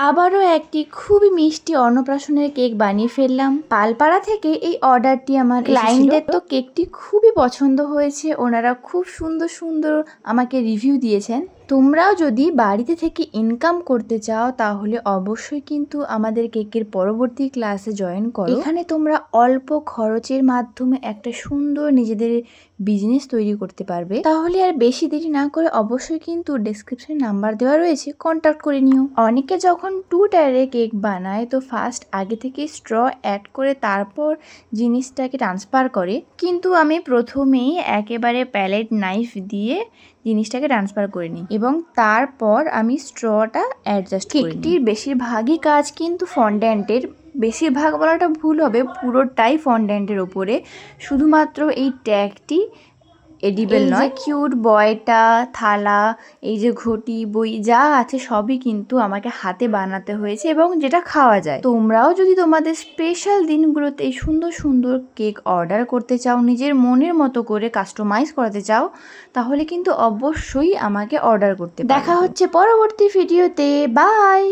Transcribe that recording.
আবারও একটি খুবই মিষ্টি অন্নপ্রাশনের কেক বানিয়ে ফেললাম। পালপাড়া থেকে এই অর্ডারটি আমার ক্লায়েন্টদের তো কেকটি খুবই পছন্দ হয়েছে, ওনারা খুব সুন্দর সুন্দর আমাকে রিভিউ দিয়েছেন। তোমরাও যদি বাড়িতে থেকে ইনকাম করতে চাও তাহলে অবশ্যই কিন্তু আমাদের কেকের পরবর্তী ক্লাসে জয়েন করো। এখানে তোমরা অল্প খরচের মাধ্যমে একটা সুন্দর নিজেদের বিজনেস তৈরি করতে পারবে। তাহলে আর বেশি দেরি না করে অবশ্যই কিন্তু ডেসক্রিপশনে নাম্বার দেওয়া রয়েছে, কন্ট্যাক্ট করে নিও। অনেকে যখন 2 টায়ারে কেক বানায় তো ফার্স্ট আগে থেকে স্ট্র অ্যাড করে তারপর জিনিসটাকে ট্রান্সফার করে, কিন্তু আমি প্রথমেই একেবারে প্যালেট নাইফ দিয়ে জিনিসটাকে ট্রান্সফার করে নিই এবং তারপর আমি স্ট্রটা অ্যাডজাস্ট করি। কেকটির বেশিরভাগই কাজ কিন্তু ফন্ড্যান্টের, বেশিরভাগ বলাটা ভুল হবে, পুরোটাই ফন্ড্যান্টের ওপরে। শুধুমাত্র এই ট্যাগটি এডিবল নয়। কিউট বয়টা, থালা, এই যে ঘটি, বই যা আছে সবই কিন্তু আমাকে হাতে বানাতে হয়েছে এবং যেটা খাওয়া যায়। তোমরাও যদি তোমাদের স্পেশাল দিনগুলোতে এই সুন্দর সুন্দর কেক অর্ডার করতে চাও, নিজের মনের মতো করে কাস্টমাইজ করাতে চাও, তাহলে কিন্তু অবশ্যই আমাকে অর্ডার করতে পারো। দেখা হচ্ছে পরবর্তী ভিডিওতে। বাই।